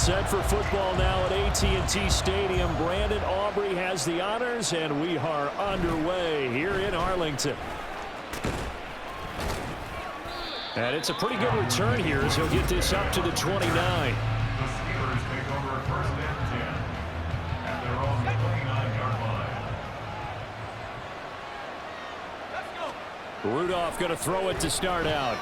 set for football now at AT&T Stadium. Brandon Aubrey has the honors, and we are underway here in Arlington. And it's a pretty good return here as he'll get this up to the 29. The Steelers take over first and 10 at their own 29-yard line. Rudolph going to throw it to start out.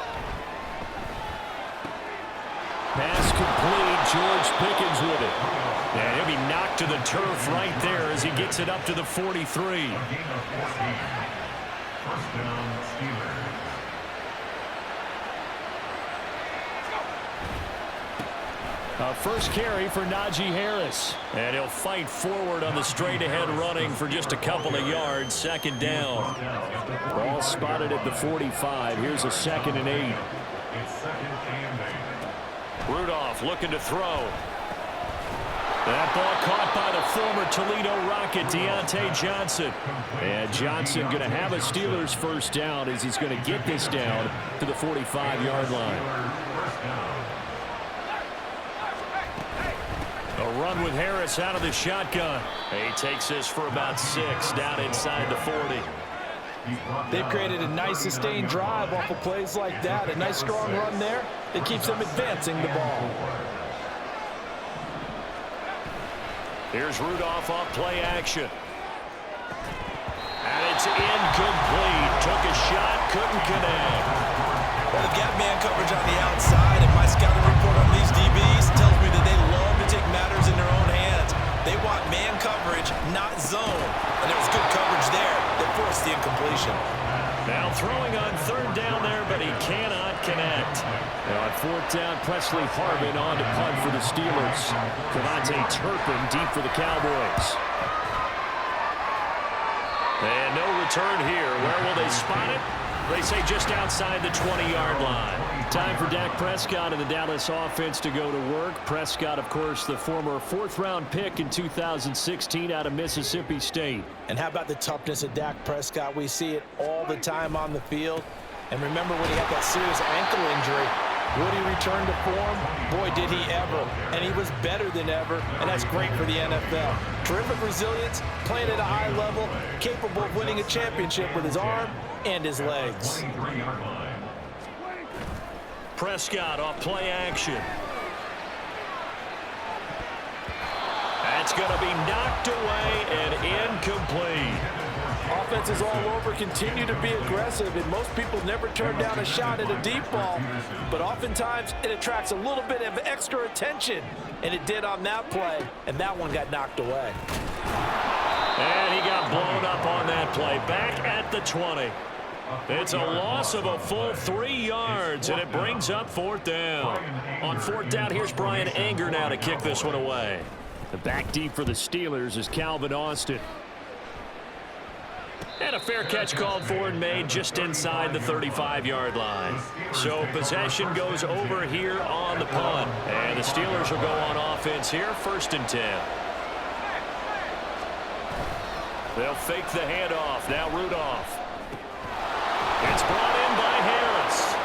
Pass complete. George Pickens with it. And he'll be knocked to the turf right there as he gets it up to the 43. A gain of 14. First down, Steelers. First carry for Najee Harris. And he'll fight forward on the straight-ahead running for just a couple of yards. Second down. Ball spotted at the 45. Here's a 2nd and 8. It's 2nd and 8. Rudolph looking to throw. That ball caught by the former Toledo Rocket, Deontay Johnson. And Johnson going to have a Steelers first down as he's going to get this down to the 45-yard line. A run with Harris out of the shotgun. He takes this for about 6 down inside the 40. They've created a nice sustained drive off of plays like that. A nice strong run there that keeps them advancing the ball. Here's Rudolph off play action. And it's incomplete. Took a shot, couldn't connect. Well, the gap man coverage on the outside, and my scouting report on these DBs tells me that they love to take matters in their own hands. They want man coverage, not zone. And there was good coverage there that forced the incompletion. Now throwing on 3rd down there, but he cannot connect. Now on 4th down, Presley Harvin on to punt for the Steelers. Cavante Turpin deep for the Cowboys. And no return here. Where will they spot it? They say just outside the 20-yard line. Time for Dak Prescott and the Dallas offense to go to work. Prescott, of course, the former 4th-round pick in 2016 out of Mississippi State. And how about the toughness of Dak Prescott? We see it all the time on the field. And remember when he had that serious ankle injury, would he return to form? Boy, did he ever. And he was better than ever, and that's great for the NFL. Terrific resilience, playing at a high level, capable of winning a championship with his arm and his legs. Prescott off play action. That's going to be knocked away and incomplete. Offenses all over continue to be aggressive, and most people never turn down a shot at a deep ball. But oftentimes, it attracts a little bit of extra attention, and it did on that play, and that one got knocked away. And he got blown up on that play. Back at the 20. It's a loss of a full 3 yards, and it brings up 4th down. On 4th down, here's Brian Anger now to kick this one away. The back deep for the Steelers is Calvin Austin. And a fair catch called for and made just inside the 35-yard line. So possession goes over here on the punt. And the Steelers will go on offense here, 1st and 10. They'll fake the handoff. Now Rudolph. It's brought in by Harris.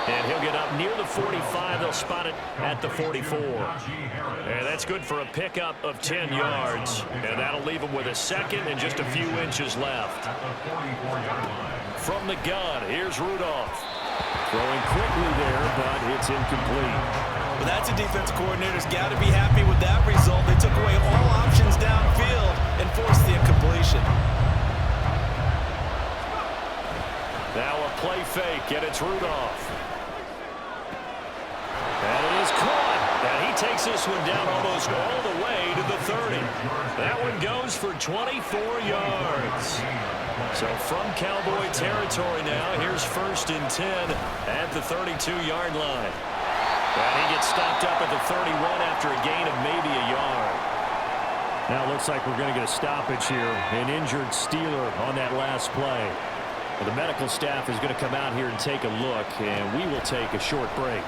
And he'll get up near the 45. They'll spot it at the 44. And that's good for a pickup of 10 yards. And that'll leave him with a 2nd and just a few inches left. From the gun, here's Rudolph. Throwing quickly there, but it's incomplete. Well, that's a defense coordinator's got to be happy with that result. They took away all options downfield and forced the incompletion. Now a play fake, and it's Rudolph. And it is caught. And he takes this one down almost all the way to the 30. That one goes for 24 yards. So from Cowboy territory now, here's 1st and 10 at the 32-yard line. And he gets stopped up at the 31 after a gain of maybe a yard. Now it looks like we're going to get a stoppage here. An injured Steeler on that last play. Well, the medical staff is going to come out here and take a look, and we will take a short break.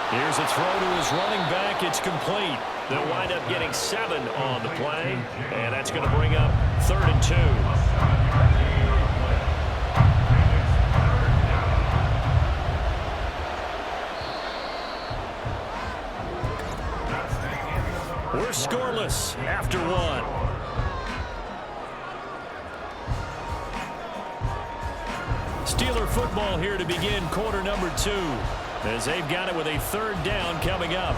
Here's a throw to his running back. It's complete. They'll wind up getting 7 on the play, and that's going to bring up 3rd and 2. We're scoreless after one. Steeler football here to begin quarter number 2, as they've got it with a third down coming up.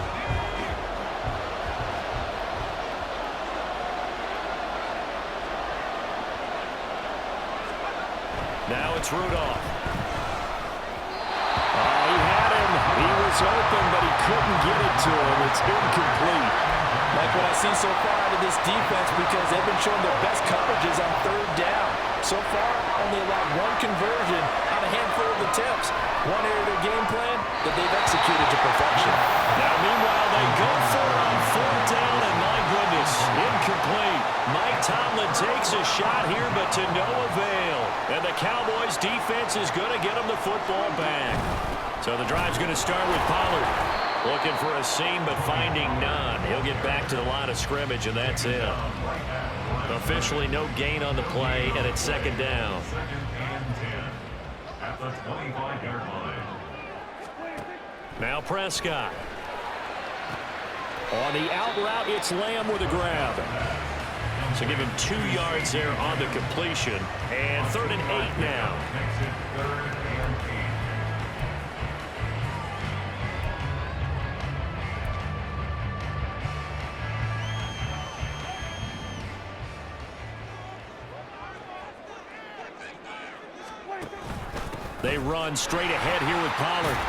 Now it's Rudolph. He had him. He was open, but he couldn't get it to him. It's incomplete. Like what I've seen so far out of this defense, because they've been showing their best coverages on third down. So far, only allowed one conversion on a handful of attempts. One area of their game plan that they've executed to perfection. Now, meanwhile, they go for it on fourth down, and my goodness, incomplete. Mike Tomlin takes a shot here, but to no avail. And the Cowboys' defense is going to get them the football back. So the drive's going to start with Pollard. Looking for a seam, but finding none. He'll get back to the line of scrimmage, and that's it. Officially no gain on the play, and it's second down. Second and 10 at the 25-yard line. Now Prescott. On the out route, it's Lamb with a grab. So give him 2 yards there on the completion. And 3rd and 8 now. Makes it 3rd and 8. They run straight ahead here with Pollard.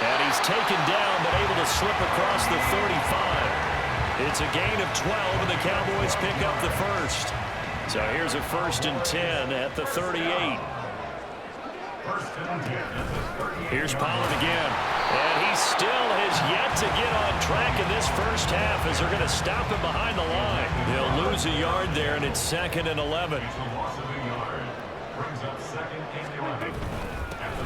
And he's taken down, but able to slip across the 35. It's a gain of 12, and the Cowboys pick up the first. So here's a 1st and 10 at the 38. 1st and 10 at the 38. Here's Pollard again. And he still has yet to get on track in this first half, as they're going to stop him behind the line. They'll lose a yard there, and it's 2nd and 11. It's a loss of a yard. Brings up 2nd and 11.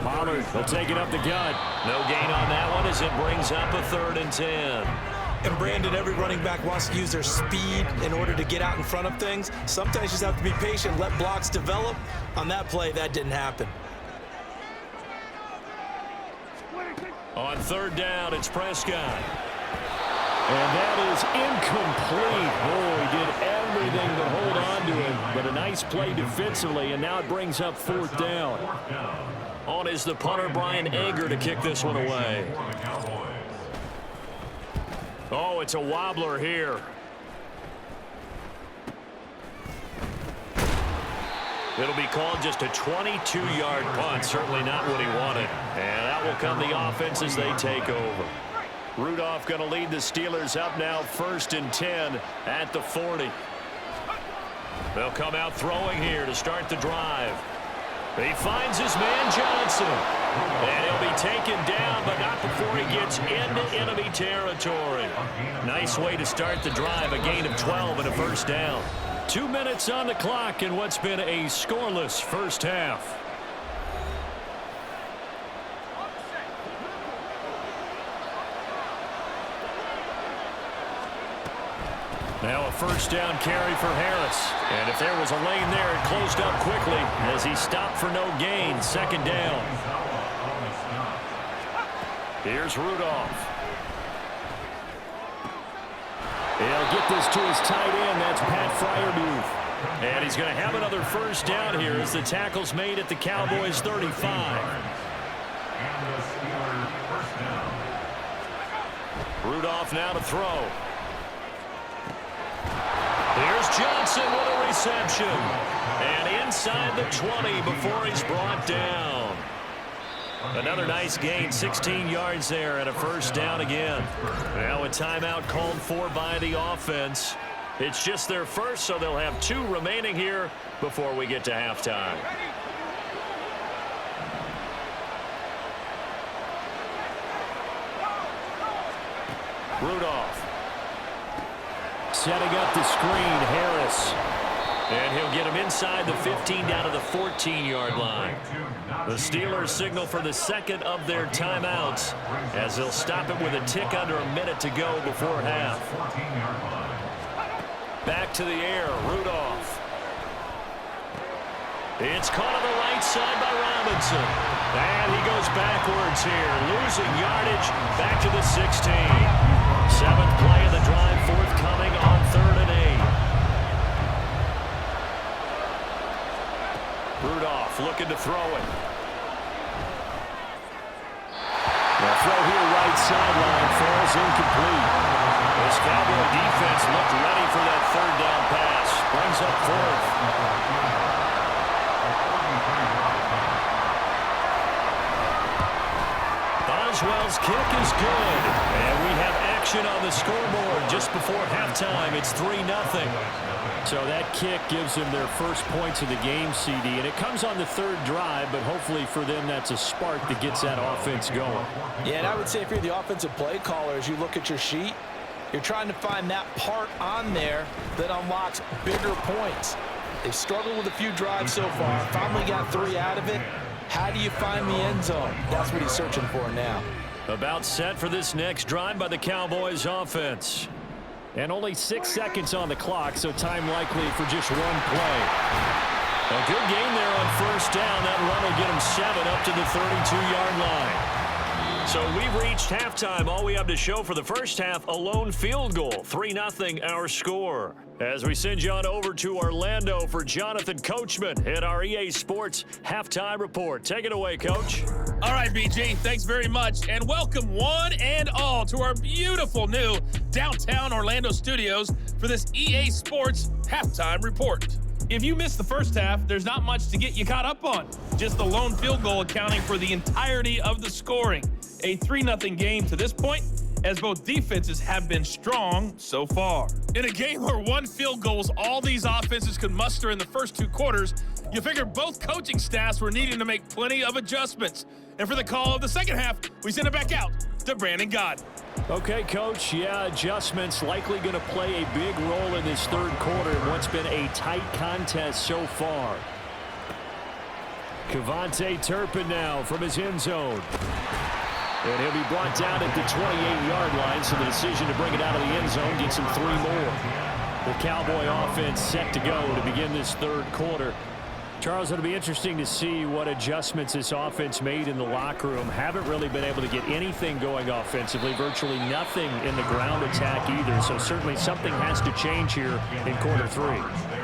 Pollard will take it up the gut. No gain on that one, as it brings up a 3rd and 10. And Brandon, every running back wants to use their speed in order to get out in front of things. Sometimes you just have to be patient, let blocks develop. On that play, that didn't happen. On 3rd down, it's Prescott. And that is incomplete. Boy, he did everything to hold on to it. But a nice play defensively, and now it brings up 4th down. On is the punter, Brian Anger, to kick this one away. Oh, it's a wobbler here. It'll be called just a 22-yard punt. Certainly not what he wanted. And that will come the offense as they take over. Rudolph going to lead the Steelers up now, 1st and 10 at the 40. They'll come out throwing here to start the drive. He finds his man Johnson. And he'll be taken down, but not before he gets into enemy territory. Nice way to start the drive, a gain of 12 and a 1st down. 2 minutes on the clock in what's been a scoreless first half. Now a 1st down carry for Harris. And if there was a lane there, it closed up quickly as he stopped for no gain. 2nd down. Here's Rudolph. He'll get this to his tight end. That's Pat Freiermuth. And he's going to have another 1st down here as the tackle's made at the Cowboys' 35. Rudolph now to throw. Here's Johnson with a reception. And inside the 20 before he's brought down. Another nice gain, 16 yards there and a 1st down again. Now a timeout called for by the offense. It's just their first, so they'll have 2 remaining here before we get to halftime. Rudolph. Setting up the screen, Harris. And he'll get him inside the 15 down to the 14-yard line. The Steelers signal for the 2nd of their timeouts as they'll stop it with a tick under a minute to go before half. Back to the air, Rudolph. It's caught on the right side by Robinson. And he goes backwards here, losing yardage back to the 16. 7th play of the drive forthcoming. to throw it. The throw here right sideline falls incomplete. This Cowboy defense looked ready for that third down pass. Brings up fourth. Boswell's kick is good. And we have action on the scoreboard just before halftime. It's 3-0. So that kick gives them their first points of the game, CD. And it comes on the third drive, but hopefully for them that's a spark that gets that offense going. Yeah, and I would say if you're the offensive play caller, as you look at your sheet, you're trying to find that part on there that unlocks bigger points. They've struggled with a few drives so far. Finally got 3 out of it. How do you find the end zone? That's what he's searching for now. About set for this next drive by the Cowboys offense. And only 6 seconds on the clock, so time likely for just one play. A good game there on first down. That run will get him 7 up to the 32-yard line. So we've reached halftime. All we have to show for the first half, a lone field goal. 3-0 our score. As we send you on over to Orlando for Jonathan Coachman at our EA Sports Halftime Report. Take it away, Coach. All right, BG, thanks very much. And welcome one and all to our beautiful new downtown Orlando studios for this EA Sports Halftime Report. If you missed the first half, there's not much to get you caught up on. Just the lone field goal accounting for the entirety of the scoring. A 3-0 game to this point, as both defenses have been strong so far. In a game where one field goal was all these offenses could muster in the first 2 quarters, you figure both coaching staffs were needing to make plenty of adjustments. And for the call of the second half, we send it back out to Brandon Gaudin. Okay, Coach. Yeah, adjustments likely going to play a big role in this third quarter in what's been a tight contest so far. KaVontae Turpin now from his end zone. And he'll be brought down at the 28-yard line, so the decision to bring it out of the end zone gets him 3 more. The Cowboy offense set to go to begin this third quarter. Charles, it'll be interesting to see what adjustments this offense made in the locker room. Haven't really been able to get anything going offensively, virtually nothing in the ground attack either. So certainly something has to change here in quarter 3.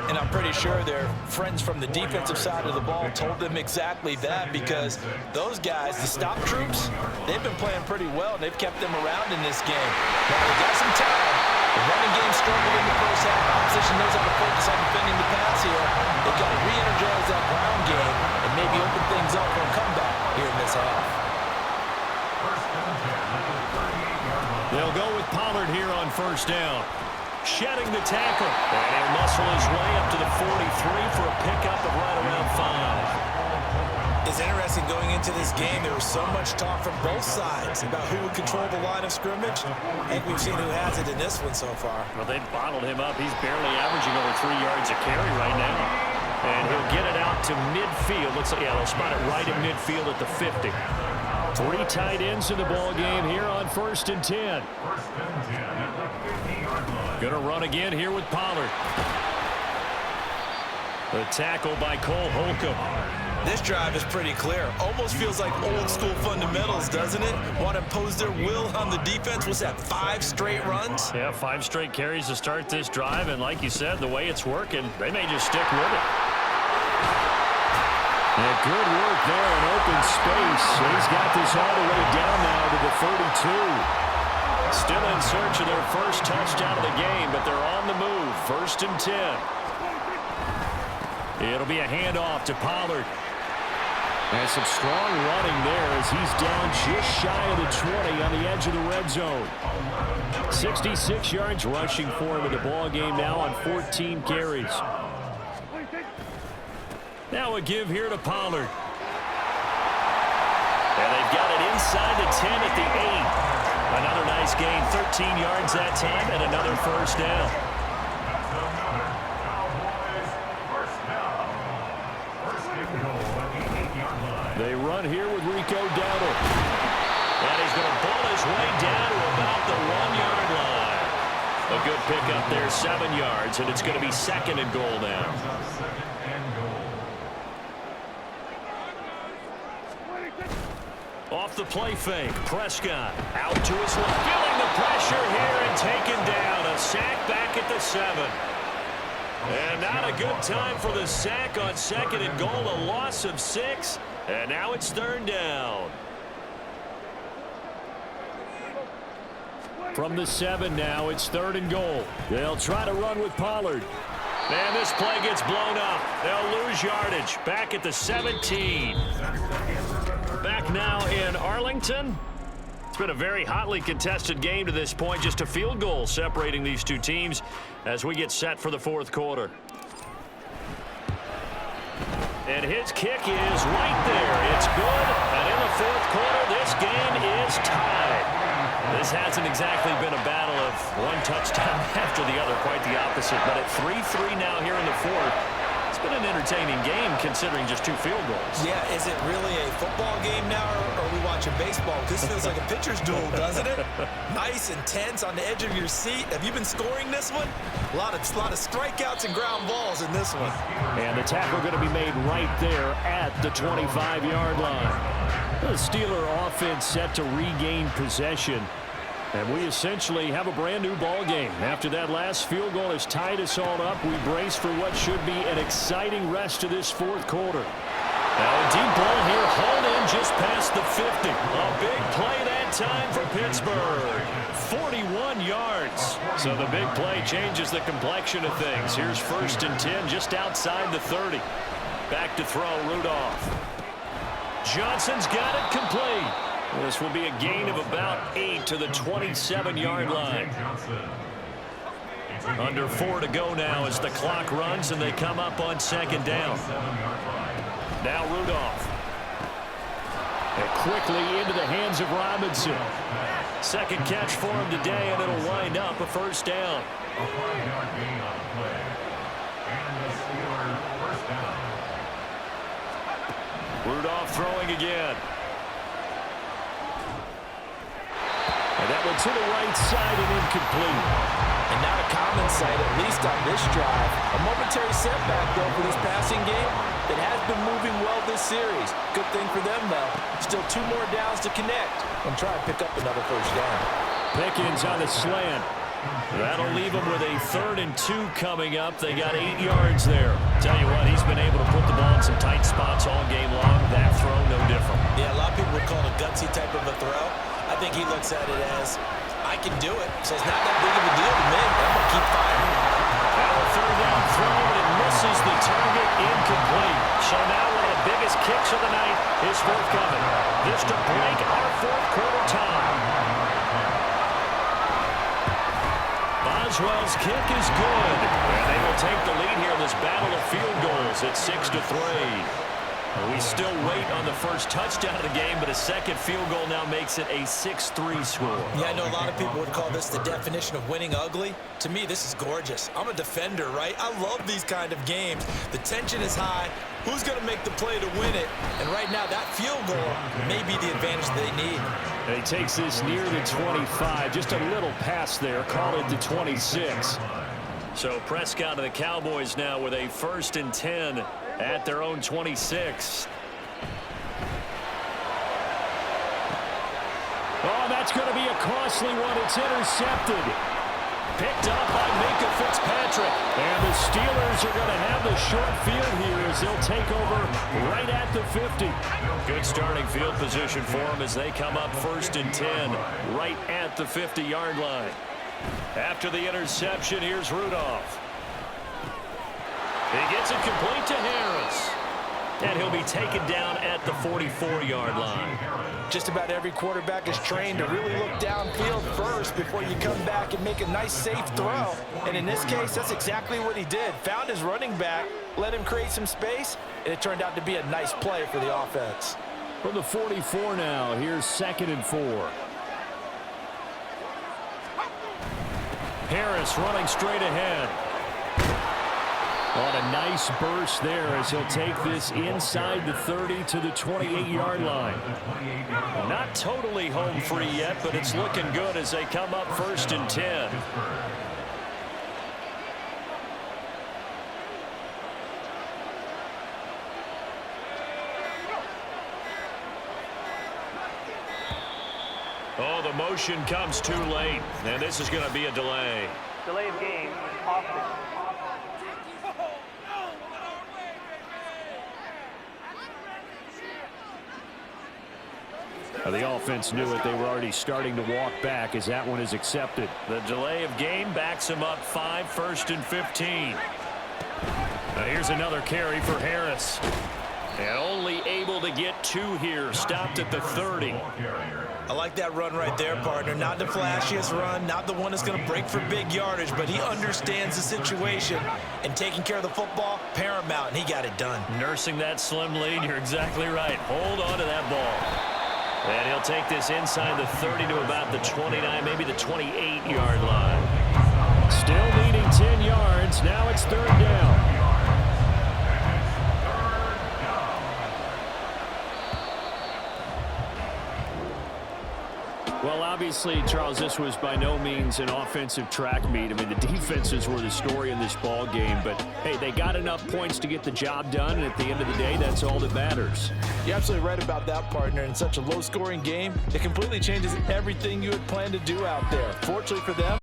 And I'm pretty sure their friends from the defensive side of the ball told them exactly that, because those guys, the stop troops, they've been playing pretty well, and they've kept them around in this game. Now, they got some time. The running game struggled in the first half. Opposition knows how to focus on defending the pass here. They've got to re-energize that ground game and maybe open things up for a comeback here in this half. They'll go with Pollard here on first down. Shedding the tackle. And he'll muscle his way up to the 43 for a pickup of right around 5. It's interesting going into this game. There was so much talk from both sides about who would control the line of scrimmage. I think we've seen who has it in this one so far. Well, they've bottled him up. He's barely averaging over 3 yards a carry right now. And he'll get it out to midfield. Looks like, yeah, they'll spot it right in midfield at the 50. 3 tight ends in the ball game here on 1st and 10. Gonna run again here with Pollard. The tackle by Cole Holcomb. This drive is pretty clear. Almost feels like old school fundamentals, doesn't it? Want to impose their will on the defense. Was that 5 straight runs? Yeah, 5 straight carries to start this drive. And like you said, the way it's working, they may just stick with it. And good work there in open space. He's got this all the way down now to the 32. Still in search of their first touchdown of the game, but they're on the move. 1st and 10. It'll be a handoff to Pollard. And some strong running there as he's down just shy of the 20 on the edge of the red zone. 66 yards rushing for him in the ball game now on 14 carries. Now a give here to Pollard. And they've got it inside the 10 at the 8. Another nice gain, 13 yards that time, and another first down. They run here with Rico Dowdle. And he's going to ball his way down to about the 1-yard line. A good pickup there, 7 yards, and it's going to be 2nd and goal now. Off the play fake, Prescott out to his left, feeling the pressure here and taken down. A sack back at the 7. And not a good time for the sack on 2nd and goal, a loss of 6. And now it's 3rd down. From the 7 now, it's 3rd and goal. They'll try to run with Pollard. And this play gets blown up. They'll lose yardage. Back at the 17. Back now in Arlington. It's been a very hotly contested game to this point. Just a field goal separating these two teams as we get set for the 4th quarter. And his kick is right there. It's good. And in the 4th quarter, this game is tied. This hasn't exactly been a battle of one touchdown after the other, quite the opposite. But at 3-3 now here in the 4th, it's been an entertaining game considering just 2 field goals. Yeah, is it really a football game now, or are we watching baseball? This feels like a pitcher's duel, doesn't it? Nice and tense on the edge of your seat. Have you been scoring this one? A lot of strikeouts and ground balls in this one. And the tackle going to be made right there at the 25-yard line. The Steeler offense set to regain possession. And we essentially have a brand new ball game. After that last field goal has tied us all up, we brace for what should be an exciting rest of this 4th quarter. Now a deep ball here, hauled in just past the 50. A big play that time for Pittsburgh. 41 yards. So the big play changes the complexion of things. Here's 1st and 10 just outside the 30. Back to throw, Rudolph. Johnson's got it complete. This will be a gain of about 8 to the 27-yard line. Under 4 to go now as the clock runs and they come up on 2nd down. Now Rudolph. And quickly into the hands of Robinson. 2nd catch for him today, and it'll wind up a 1st down. A 5-yard gain on the play. And the Steelers 1st down. Rudolph throwing again. And that one to the right side and incomplete. And not a common sight, at least on this drive. A momentary setback, though, for this passing game that has been moving well this series. Good thing for them, though. Still 2 more downs to connect and try to pick up another 1st down. Pickens on the slant. That'll leave them with a 3rd and 2 coming up. They got 8 yards there. Tell you what, he's been able to put the ball in some tight spots all game long. That throw, no different. Yeah, a lot of people would call it a gutsy type of a throw. I think he looks at it as, I can do it, so it's not that big of a deal to me. I'm going to keep firing. Now a 3rd down throw, but it misses the target, incomplete. So now one of the biggest kicks of the night is forthcoming. This to break our 4th quarter tie. Boswell's kick is good. And they will take the lead here in this battle of field goals at 6-3. We still wait on the first touchdown of the game, but a 2nd field goal now makes it a 6-3 score. Yeah, I know a lot of people would call this the definition of winning ugly. To me, this is gorgeous. I'm a defender, right? I love these kind of games. The tension is high. Who's going to make the play to win it? And right now, that field goal may be the advantage they need. And he takes this near the 25, just a little pass there, call it the 26. So Prescott and the Cowboys now with a 1st and 10 at their own 26. Oh, that's going to be a costly one. It's intercepted. Picked up by Minkah Fitzpatrick. And the Steelers are going to have the short field here as they'll take over right at the 50. Good starting field position for them as they come up 1st and 10 right at the 50-yard line. After the interception, here's Rudolph. He gets it complete to Harris. And he'll be taken down at the 44-yard line. Just about every quarterback is trained to really look downfield first before you come back and make a nice, safe throw. And in this case, that's exactly what he did. Found his running back, let him create some space, and it turned out to be a nice play for the offense. From the 44 now, here's 2nd and 4. Harris running straight ahead. On a nice burst there as he'll take this inside the 30 to the 28-yard line. Not totally home free yet, but it's looking good as they come up 1st and 10. Oh, the motion comes too late, and this is going to be a delay. Delay of game, offense. The offense knew it. They were already starting to walk back as that one is accepted. The delay of game backs him up 5, 1st and 15. Now here's another carry for Harris. And only able to get 2 here. Stopped at the 30. I like that run right there, partner. Not the flashiest run, not the one that's going to break for big yardage, but he understands the situation, and taking care of the football, paramount, and he got it done. Nursing that slim lead, you're exactly right. Hold on to that ball. And he'll take this inside the 30 to about the 29, maybe the 28-yard line. Still needing 10 yards. Now it's 3rd down. Well, obviously, Charles, this was by no means an offensive track meet. I mean, the defenses were the story in this ball game. But, hey, they got enough points to get the job done, and at the end of the day, that's all that matters. You're absolutely right about that, partner. In such a low-scoring game, it completely changes everything you had planned to do out there. Fortunately for them,